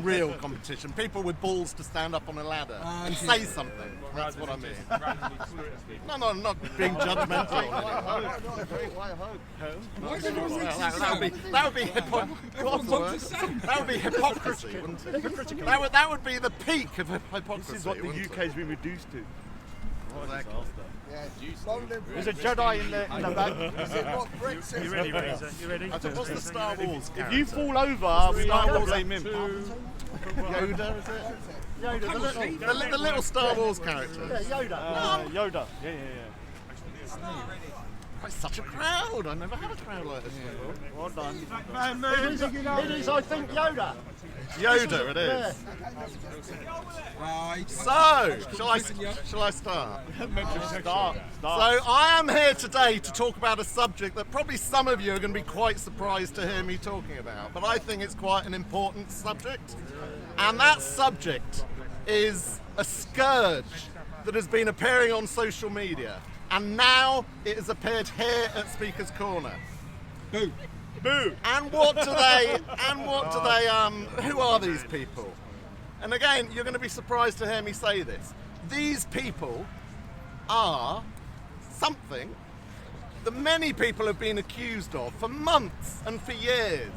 real competition. People with balls to stand up on a ladder and say something. That's what I mean. No, I'm not being judgmental. That would be hypocrisy, wouldn't it? That would be the peak of hypocrisy. This is what the UK's been reduced to. Exactly. There's a Jedi in the bag. You ready, Razor? You ready? What's the Star Wars character? If you fall over, we Star don't Wars blame him. Yoda, is it? Yoda, the little Star Wars character. Yeah, Yoda. Yoda. Yeah. It's such a crowd. I've never had a crowd like this before. Well done. It is, I think, Yoda. Yoda, it is. So, shall I start? Start. So I am here today to talk about a subject that probably some of you are going to be quite surprised to hear me talking about, but I think it's quite an important subject. And that subject is a scourge that has been appearing on social media, and now it has appeared here at Speaker's Corner. Boo. Boo. And what do they, who are these people? And again, you're going to be surprised to hear me say this. These people are something that many people have been accused of for months and for years.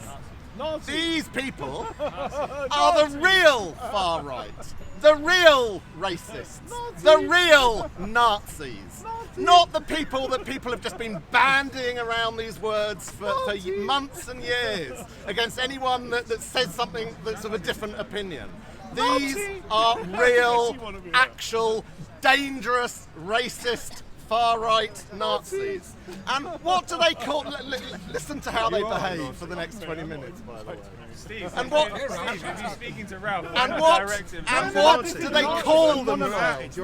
Nazis. These people are the real far right, the real racists, the real Nazis. Not the people that people have just been bandying around these words for months and years against anyone that says something that's of a different opinion. These are real, actual, dangerous, racist, far-right Nazis. And what do they call... Listen to how they behave for the next 20 minutes, by the way. Steve, And what... if you're speaking to Ralph, And what do they call themselves?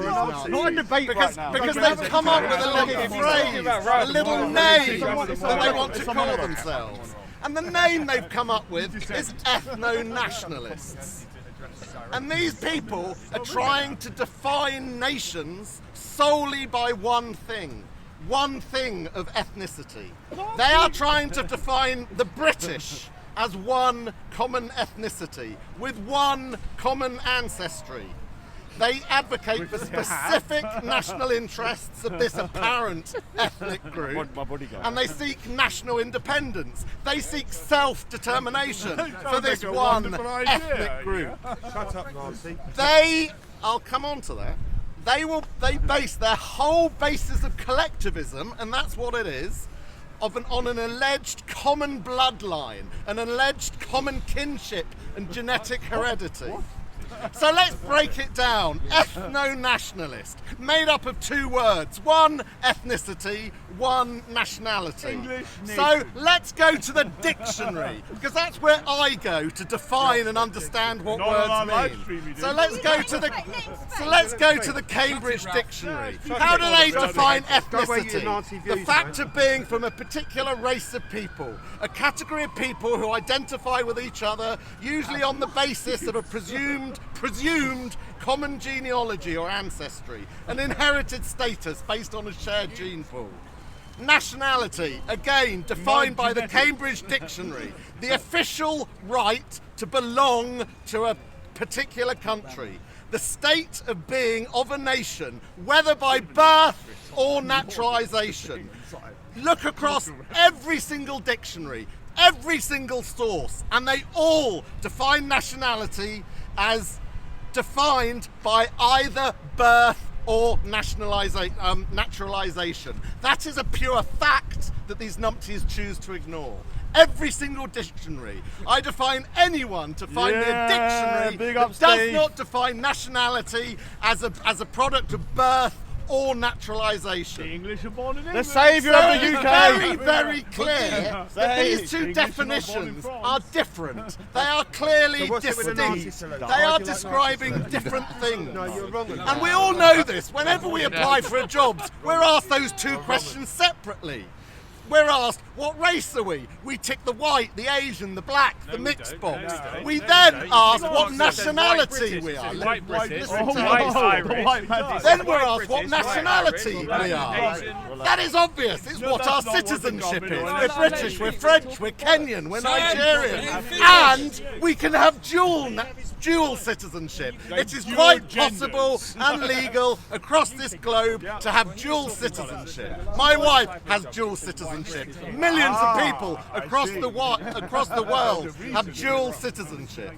Not a debate Because they've come up with a little phrase, a little name that they want to call themselves. And the name they've come up with is ethno-nationalists. And these people are trying to define nations solely by one thing of ethnicity. They are trying to define the British as one common ethnicity with one common ancestry. They advocate for specific national interests of this apparent ethnic group, and they seek national independence. They seek self-determination for this one ethnic group. Shut up, Nazi. I'll come on to that. They base their whole basis of collectivism, and that's what it is, on an alleged common bloodline, an alleged common kinship and genetic heredity. So let's break it down. Ethno-nationalist, made up of two words. One, ethnicity, one, nationality. So let's go to the dictionary, because that's where I go to define and understand what words mean. So let's go to the Cambridge Dictionary. How do they define ethnicity? The fact of being from a particular race of people, a category of people who identify with each other, usually on the basis of a presumed common genealogy or ancestry, an inherited status based on a shared gene pool. Nationality, again, defined by the Cambridge Dictionary, the official right to belong to a particular country, the state of being of a nation, whether by birth or naturalisation. Look across every single dictionary, every single source, and they all define nationality as defined by either birth or naturalisation. That is a pure fact that these numpties choose to ignore. Every single dictionary. I define anyone to find me a dictionary that does not define nationality as a product of birth or naturalisation. The English are born in England. The saviour of the UK. Very, very clear that these two definitions are different. They are clearly distinct. They are describing different things. No, you're wrong. And we all know this. Whenever we apply for a job, we're asked those two questions separately. we're asked, what race are we? We tick the white, the Asian, the black, the mixed box. We then ask what nationality we are. White British, Listen to white us. Irish. Then we're asked what nationality we are. That is obvious. It's what our citizenship is. We're British, we're French, we're Kenyan, we're Nigerian, and we can have dual citizenship. It is quite possible and legal across this globe to have dual citizenship. My wife has dual citizenship. Millions of people across the world have dual citizenship.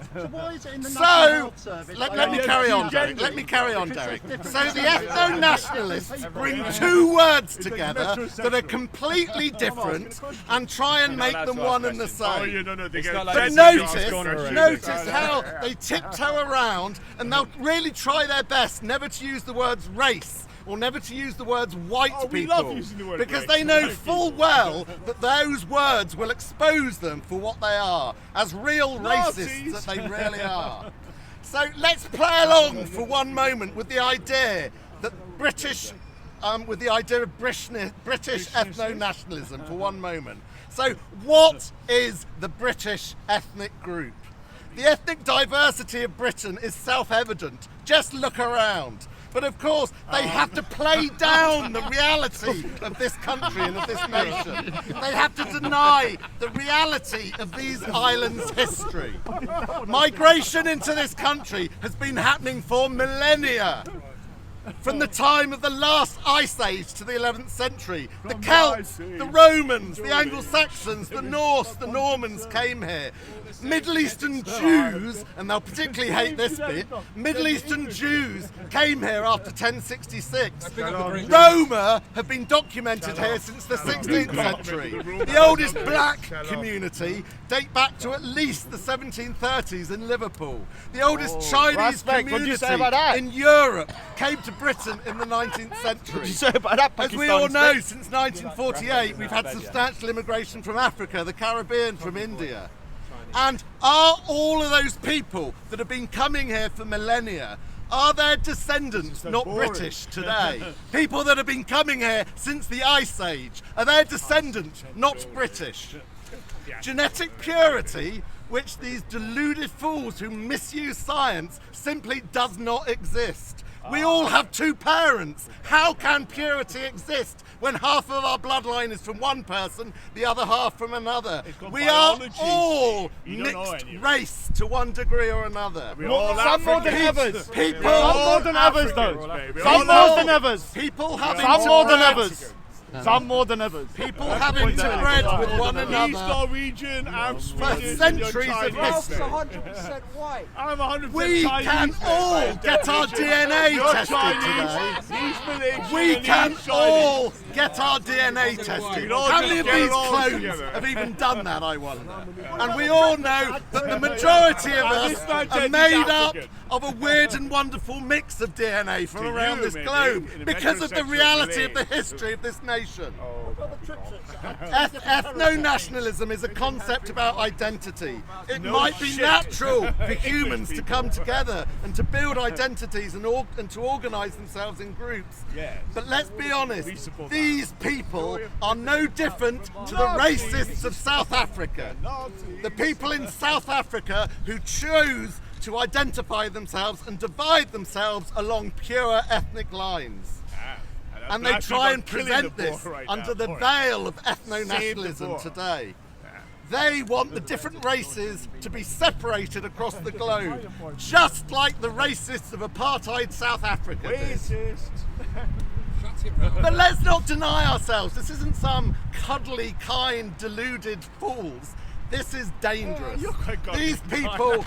So, let me carry on, Derek. Let me carry on, Derek. So the ethno-nationalists bring two words together that are completely different and try and make them one and the same. But notice how they tiptoe around, and they'll really try their best never to use the words race or never to use the words white people, because they know full well that those words will expose them for what they are, as real racists that they really are. So let's play along for one moment with the idea that British of British ethno-nationalism for one moment. So what is the British ethnic group? The ethnic diversity of Britain is self-evident. Just look around. But of course, they have to play down the reality of this country and of this nation. They have to deny the reality of these islands' history. Migration into this country has been happening for millennia. From the time of the last ice age to the 11th century, the Celts, the Romans, the Anglo-Saxons, the Norse, the Normans came here. Middle Eastern Jews, and they'll particularly hate this bit, Middle Eastern Jews came here after 1066. Roma have been documented here since the 16th century. The oldest black community date back to at least the 1730s in Liverpool. The oldest Chinese community in Europe came to Britain in the 19th century. As we all know, since 1948, we've had substantial immigration from Africa, the Caribbean, from India. And are all of those people that have been coming here for millennia, are their descendants not British today? People that have been coming here since the Ice Age, are their descendants not British? Genetic purity, which these deluded fools who misuse science, simply does not exist. We all have two parents. How can purity exist when half of our bloodline is from one person, the other half from another? We are all mixed race to one degree or another. Some more than others. People, Some more than others, though. Some more than others. People having Some to more than breed- others. Some more than others. People having to breed with one He's another Norwegian, I'm for Swedish, centuries of you're Chinese. history. 100% white. I'm 100% We Chinese. can all get our DNA You're tested Chinese, today. he's Malaysian, We and can he's all get our DNA tested. all How just many of get it these all clones together. have even done that, I wonder? And we all know that the majority of And this us man are said made he's up African. of a weird and wonderful mix of DNA from To around you, this maybe, globe in a because of the metrosexual reality of the village. history of this nation. Ethno-nationalism is a concept about identity. It might be natural for humans to come together and to build identities and to organise themselves in groups. Yes. But let's be honest, We support these people are no different to the racists of South Africa. The people in South Africa who chose to identify themselves and divide themselves along pure ethnic lines. And they try and present this under the veil of ethno-nationalism today. They want the different races to be separated across the globe, just like the racists of apartheid South Africa did. But let's not deny ourselves. This isn't some cuddly, kind, deluded fools. This is dangerous. These people,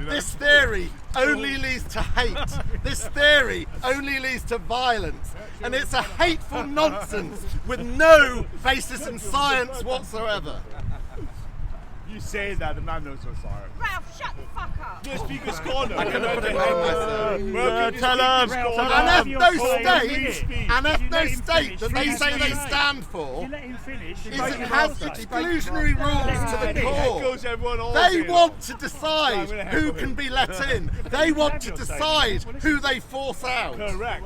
this theory only leads to hate. This theory only leads to violence. And it's a hateful nonsense with no basis in science whatsoever. You say that, the man knows what's sorry. Ralph, shut the fuck up. The speaker's corner. I could have put it on myself. Tell him. An ethno-state, an Let him ethno-state finish. that they say they stand for, You let him finish. has exclusionary rules to the core. Goes everyone all They day want to decide who can be let in. They want to decide who they force out. long. Correct.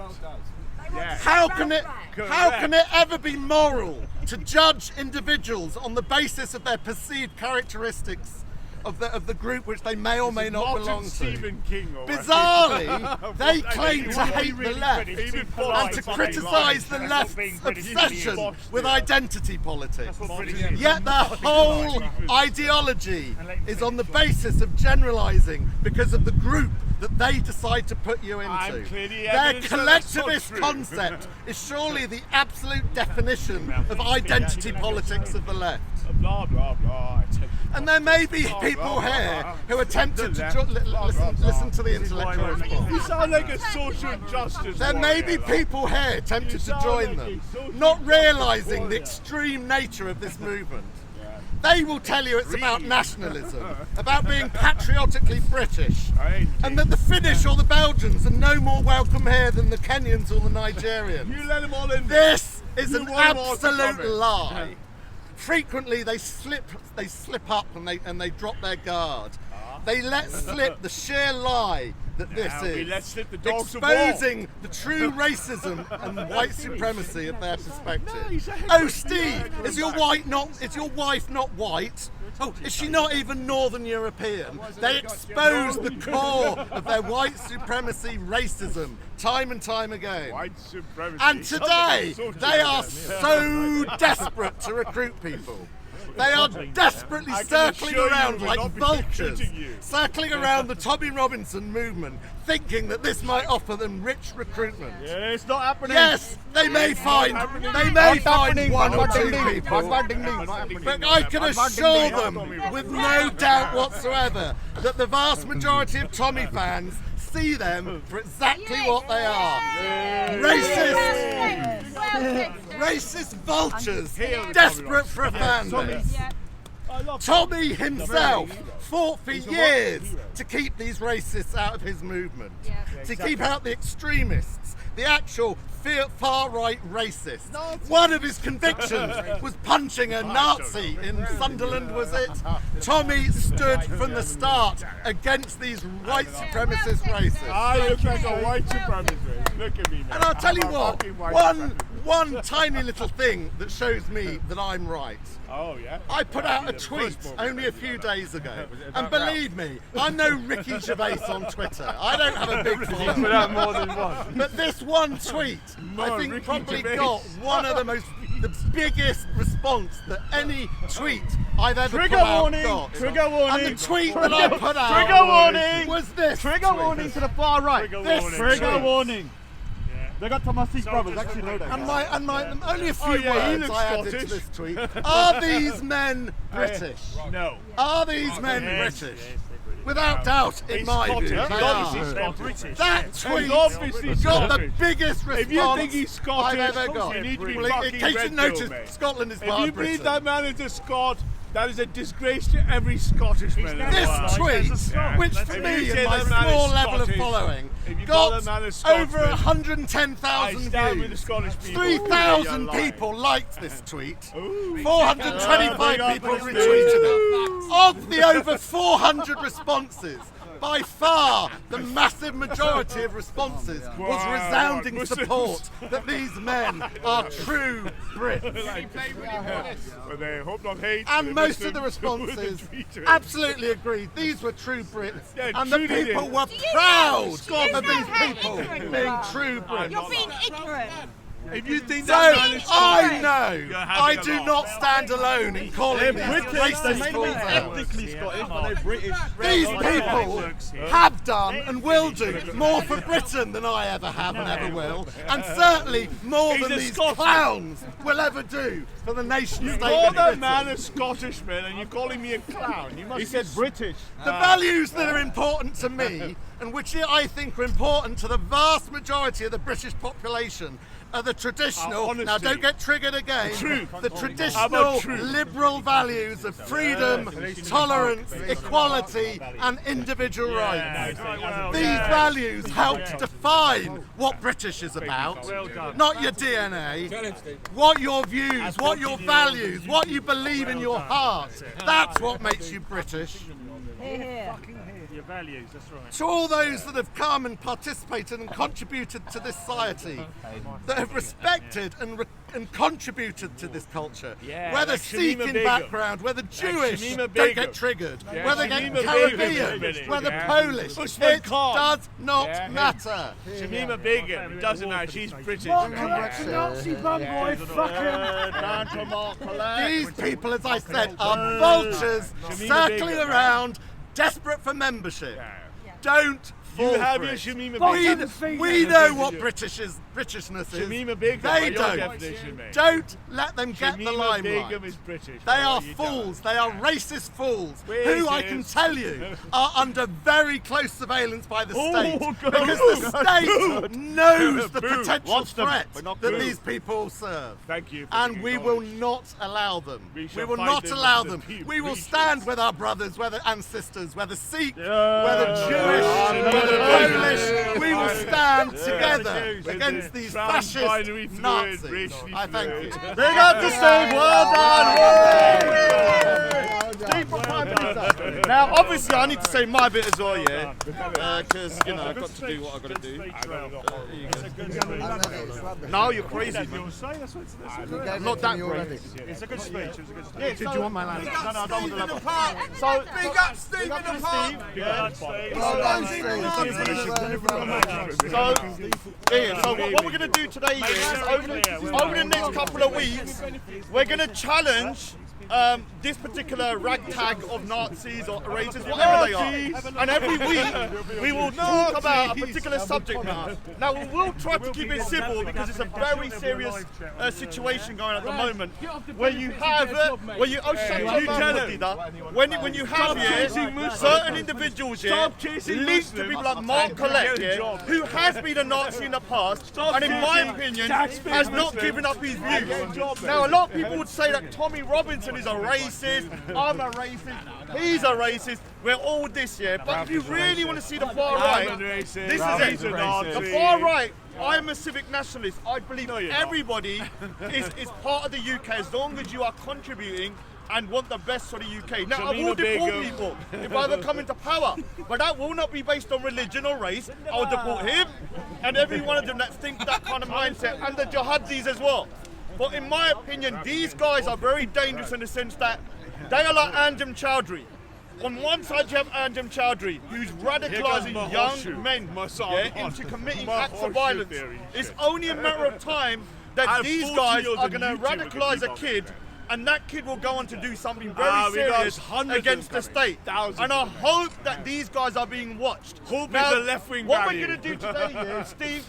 How can it ever be moral to judge individuals on the basis of their perceived characteristics of the group which they may or may not belong to? Stephen King or Bizarrely, they claim to hate the left and to criticise the left's obsession with identity politics. Yet their whole ideology is on the basis of generalising because of the group that they decide to put you into. Their collectivist concept is surely the absolute definition of identity politics of the left. Blah, blah, blah. And there may be people here who are tempted to listen to the intellectual response. You sound like a social justice There may be people here tempted to join them, not realising the extreme nature of this movement. They will tell you it's about nationalism, about being patriotically British, and that the Finnish or the Belgians are no more welcome here than the Kenyans or the Nigerians. You let them all in. This is an want them all to come absolute in. lie. Frequently they slip up and they drop their guard. They let slip the sheer lie that this we is, let slip the dogs of war. exposing the true racism and white supremacy of their perspective. Oh, Steve, is your wife not white? Oh, is she not even Northern European? They expose the core of their white supremacy racism time and time again. White supremacy. And today, they are so desperate to recruit people. They are desperately circling assure you around we're like not vultures, recruiting you. circling around the Tommy Robinson movement, thinking that this might offer them rich recruitment. Yeah, it's not happening. Yes, they may find one or two people, but I can assure them with no doubt whatsoever that the vast majority of Tommy fans see them for exactly what they are. Racist vultures, desperate for a fan base. Tommy himself fought for years to keep these racists out of his movement, to keep out the extremists, the actual far-right racists. One of his convictions was punching a Nazi in Sunderland, was it? Tommy stood from the start against these white supremacist racists. I look like a white supremacist. Look at me, man. And I'll tell you I'm a what, fucking white one tiny little thing that shows me that I'm right. Oh, yeah? I put out a tweet only a few days ago, and believe me, I'm no Ricky Gervais on Twitter. I don't have a big following. Put out more than one. But this one tweet, I think, Ricky probably Gervais. got one of the biggest response that any tweet I've ever Trigger put out warning! got. Trigger warning! And the tweet that I put out Trigger warning! was this Trigger tweet. warning to the far right. This Trigger tweet. warning. They got Thomas brothers, actually know that. And only a few yeah, he words looks I added to Scottish. this tweet. Are these men British? No. Are these men British? Without doubt, in my view, they are. British. That tweet obviously got the Scottish. biggest If you think response he's Scottish, I've ever got. you need to be Well, in fucking case you red notice, pill, mate. Scotland is If part you of believe Britain. that man is a Scot, that is a disgrace to every Scottishman. This Well, tweet, as a Scot, which that's for it. me If you in say my that man is small level of Scottish, following, if you call got that man a over Scotsman, 110,000 I stand with the views. Scottish people. 3,000 You're lying. people liked this tweet. Ooh. 425 people retweeted it. Of the over 400 responses, by far the massive majority of responses was Wow. resounding Muslims. support that these men are true Brits. But they hope not hate. And most of the Muslims responses who would tweet it. absolutely agreed. These were true Brits. Yeah, And the true they people did. were you proud know- of do you know these how people ignorant you being are? true Brits. You're being ignorant. If you think So that man is I Scottish, know I having a do laugh. not stand alone in calling They're these British, they racist may be fools out. ethnically Scottish, but they're British. These people have done and will do more for Britain than I ever have and ever will, and certainly more He's than a these Scotsman. clowns will ever do for the nation state Call of that Britain. man a Scottishman and you're calling me a clown. You must He be said British. The values that are important to me, and which I think are important to the vast majority of the British population, are the traditional, now honesty. don't get triggered again, Truth. the How traditional about truth? liberal values of freedom, tolerance, equality and individual rights. These values help to define what British is about, not your DNA, what your views, what your values, what you believe in your heart. That's what makes you British. Here. Your values, that's right. To all those that have come and participated and contributed to this society, that have respected and contributed to this culture, Yeah, whether like Sikh Shamima in Begum. background, whether Jewish Shamima don't Begum. get triggered, Yeah, whether Shamima get Begum. Caribbean, whether Yeah. Polish, Usman it Khan. does not Yeah. matter. Shamima Begum, it doesn't know, she's British. Nazi bum boy, fuck him. These people, as I said, are vultures Shamima circling Begum. around, desperate for membership. Don't fall You have for your it. Shamima We Begum. know what Britishness is. Shamima Begum, They by your don't. definition, mate. Don't let them get the Shamima limelight. Begum is British. They are What you fools. done. They are racist fools Racist. who I can tell you are under very close surveillance by the Oh, state God. because the state knows the Boo. potential Watch them, threat but not that boo. these people serve. Thank you. For And the we will knowledge. not allow them. We We shall will fight not them allow with them. the We will patience. stand with our brothers and sisters, whether Sikh, Yeah. whether Jewish, Yeah. whether Yeah. Polish. We will stand together Yeah. against these Trans fascist binary fluid, Nazis. racially I thank you. fluid. Big up to Steve. Well done. Now, obviously, I need to say my bit as well, yeah? Because, you know, I've got to do what I've got to do. No, you're crazy, man. I'm not that brave. It's a good speech. It was a good speech. Yeah, did you want my land? No, I don't want the land. So, Big up Steve in the park. So what we're going to do today is, over the next couple of weeks, we're going to challenge this particular ragtag of Nazis or racists, whatever they are. And every week, we will talk about a particular subject matter. Now, we'll try to keep it civil because it's a very serious situation going on at the moment. Where you have, when you have here, certain individuals here, linked to people like Mark Collette here, who has been a Nazi in the past, and in my opinion, has not given up his views. Now, a lot of people would say that Tommy Robinson is a racist, I'm a racist, he's a racist, we're all this here. But if you really want to see the far right, this is it. The far right, I'm a civic nationalist. I believe everybody is part of the UK as long as you are contributing and want the best for the UK. Now, I will deport people if I ever come into power, but that will not be based on religion or race. I will deport him and every one of them that think that kind of mindset, and the jihadis as well. But in my opinion, these guys are very dangerous in the sense that they are like Anjem Chowdhury. On one side you have Anjem Chowdhury, who's radicalising young men into committing acts of violence. It's only a matter of time that these guys are going to radicalise a kid, and that kid will go on to do something very serious against the state. And I hope that these guys are being watched. Now, what we're going to do today, Steve,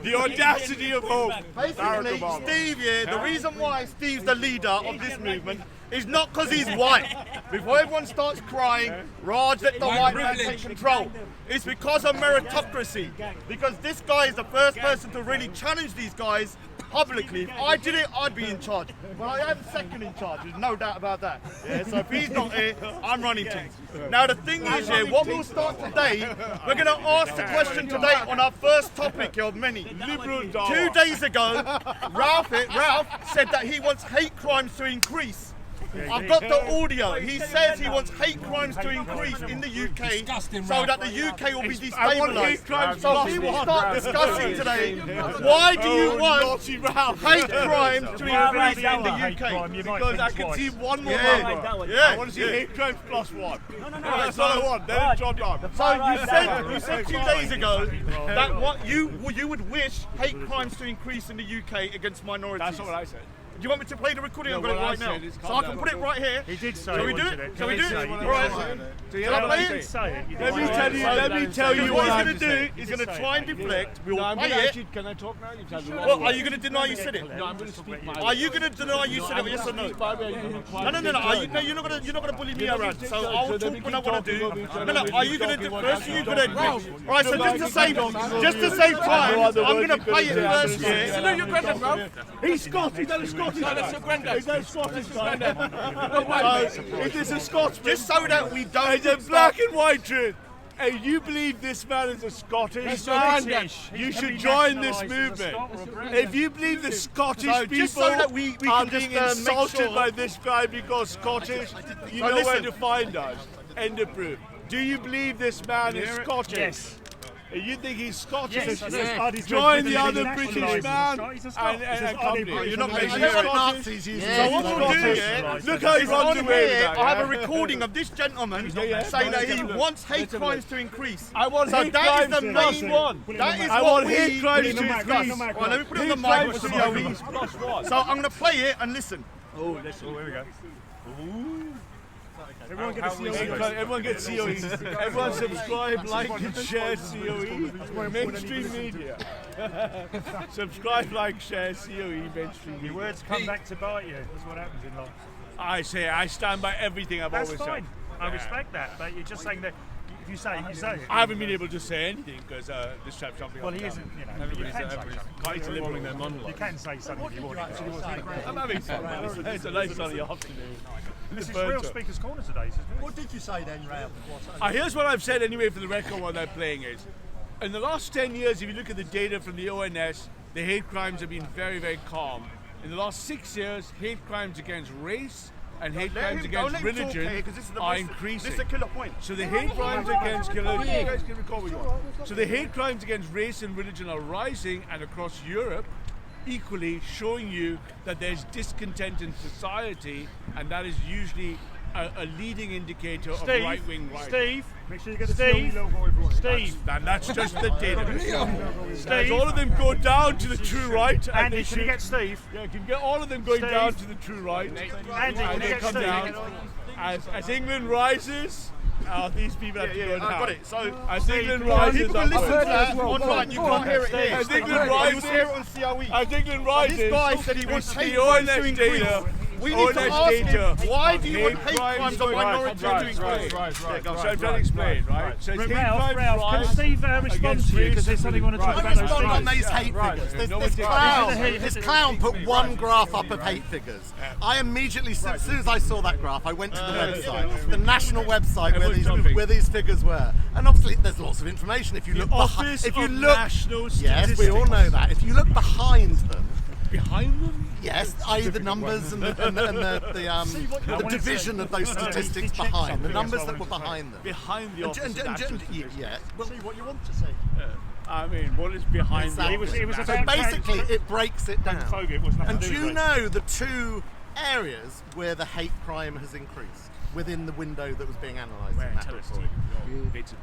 The audacity of hope. basically, Steve, the reason why Steve's the leader of this movement is not because he's white. Before everyone starts crying, Raj, let the white man take control. It's because of meritocracy. Because this guy is the first person to really challenge these guys publicly. If I did it, I'd be in charge. But I am second in charge, there's no doubt about that. Yeah, so if he's not here, I'm running things. Now the thing is here, what we'll start today, we're going to ask the question today on our first topic of many. 2 days ago, Ralph said that he wants hate crimes to increase. I've got the audio. He says he wants hate crimes to increase in the UK so that the UK will be destabilised. So we will start discussing today, why do you want hate crimes to increase in the UK? Because I can see one more Yeah. number. Yeah. I want to see hate crimes plus one. That's all I want. Then it's dropped down. So you said 2 days ago that what you would wish hate crimes to increase in the UK against minorities. That's not what I said. Do you want me to play the recording? I've got it what I right now. said is So I can put it right here. He did say Shall we he do wanted it? it. Shall we He do did it? say he All did. right. Shall I play He did it? say it. He did Let me say tell it. you, let me tell you What what he's I'm going to do is going to try and deflect. We'll play it. Can I talk now? Well, are you going to deny you said it? No, I'm going to speak my Are you going to deny you said it? Yes or no? No. Are you, no, you're not going to bully me around. So I'll talk when I want to do. No. Are you going to do first? Or you going to? All right. So just to save time, I'm going to play it first. Yeah. Salute your granddad, bro. He's Scottish. He's not a Scottish. No, that's your granddad. He's not a Scottish guy. It is a Scotsman. Just so that we don't. It's a black and white truth. Hey, you believe this man is a Scottish man? You should join this movement. If you believe the Scottish So, people just so that we are can being just, make insulted sure- by this guy because Scottish, you So know where listen. to find us. End of proof. Do you believe this man is Scottish? Yes. You think he's Scottish? Yes. Join the other British man and come here. You're not I going to know hear what it. Nazis use. So what we'll do Scottish. Look how he is runs on away with here, that. I have a recording of this gentleman saying that he wants hate crimes to increase. I want So hate that crimes is the plus main one. That is I what want we hate crimes to discuss. increase. Well, let me put it on Hate the mic crimes for to COE. increase plus one. So I'm going to play it and listen. Oh, listen. Oh, here we go. Everyone get a COE. Everyone get COE. Everyone subscribe, like, and share COE. Mainstream media. Subscribe, like, share COE. Mainstream media. Your words come back to bite you. That's what happens in life. I stand by everything I've That's always fine. said. I respect that, but you're just saying that if you say it, you say it. I haven't been able to say anything because this chap's jumping Well, up he and isn't, down. you know. You can say something. Quite liberal their monologue. You can say something if you want. I'm having fun, man. It's a nice sunny afternoon. This is Real Speaker's Corner today, isn't it? What did you say then, Rail? Here's what I've said anyway for the record while they're playing is. In the last 10 years, if you look at the data from the ONS, the hate crimes have been very, very calm. In the last 6 years, hate crimes against race and hate crimes against religion are increasing. This is a killer point. So the hate crimes against you guys can record what you want. So the hate crimes against race and religion are rising, and across Europe, equally showing you that there's discontent in society, and that is usually a leading indicator of right-wing right. Steve, Make sure you get the COE logo, everyone. Steve, And that's just the data. As all of them go down to the true right, and Andy, they can you should, get Steve? yeah, can get all of them going Steve. down to the true right, Andy, and can you they get come Steve? down. As England rises, these people have to go down. I got it. So, As England people rises, can listen to upwards. that online. You can't hear it here. As England You'll rises, hear it on COE. as England rises, This guy said he wants it's hate the crimes to ONS increase. data. We need to ONS ask data him, why do you of want hate crimes on minorities to increase? Right. So I'm trying to explain, right? So it's hate crimes Ralph, can rise Steve respond against to you? Because race there's something you want to talk I about those respond on figures. these hate figures. No one takes- This clown put one graph up of hate figures. I immediately, as soon as I saw that graph, I went to the website, the national website where these figures were. And obviously, there's lots of information. If you look behind, Office of National yes, we all know that. If you look behind them, Yes, i.e. the numbers and the division of those statistics behind, the numbers that were behind them. behind the office. Yeah. Well, See what you want to say. I mean, what is behind the It was office? about basically, it breaks it down. Fogg, it was nothing And to do do you with it. know the two areas where the hate crime has increased within the window that was being analysed in that report?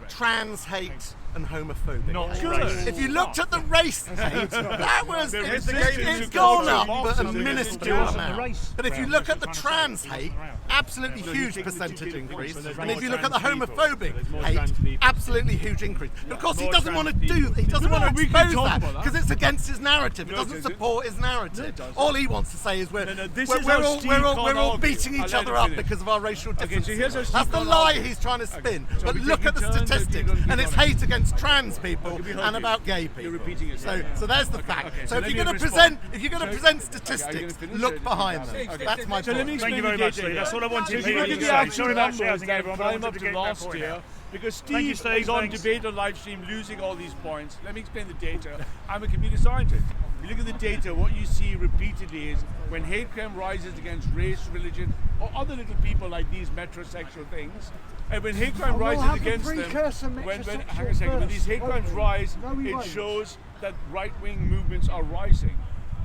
Trans hate and homophobic Not hate. good. If you looked at the race hate, that was it's resistance gone to up, culture, but a Marxism, minuscule the amount. race But if you round, look that's at the what I'm trying to trans say, hate, round. absolutely So you huge think it's percentage two different increase. points, so there's And more if you look at the trans people. homophobic There's more hate, trans people. absolutely huge increase. But of course, he more doesn't trans want to do. He doesn't No, want to we can expose talk that about that. because it's against his narrative. It No, doesn't it isn't. support his narrative. No, it doesn't. All he wants to say is we're this is how Steve we're can't all argue. beating I'll each let other him up finish. because of our racial Okay, so differences. here's how Steve That's the can't lie argue. he's trying to spin. So But we look take at the turns, statistics, you don't and it's keep on hate against trans people Okay, and about gay people. You're repeating yourself. So there's the fact. okay, So so if let you're me going to respond. present, if you're going to present statistics, finish look it? behind them. Okay. That's my So let me point. Thank you very much, Steve. That's all I wanted If to you hear look you at the say. actual Sorry about numbers shouting that everyone, but I climb wanted up to to get that last point year, out. because Thank you, Steve Steve, is on thanks. debate on live stream losing all these points. Let me explain the data. I'm a computer scientist. If you look at the data, what you see repeatedly is when hate crime rises against race, religion, or other little people like these metrosexual things, and when hate crime rises against them, hang a second, when these hate crimes rise, it shows that right-wing movements are rising.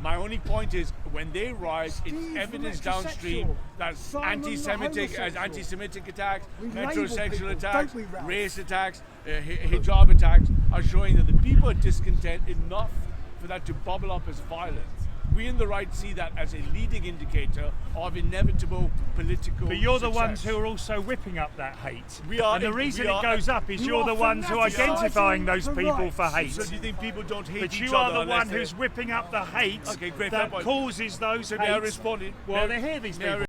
My only point is, when they rise, it's evidence downstream that anti-Semitic attacks, metrosexual attacks, race attacks, hijab attacks are showing that the people are discontent enough for that to bubble up as violence. We in the right see that as a leading indicator of inevitable political But you're the success. ones who are also whipping up that hate. We are- and the reason we are- it goes up is you're the ones who are identifying those people for hate. So do you think people don't hate But each you other are the unless one they're- who's whipping up the hate Okay, great, fair that point. causes those So they are hates. responding. Well, they're here, these May I people.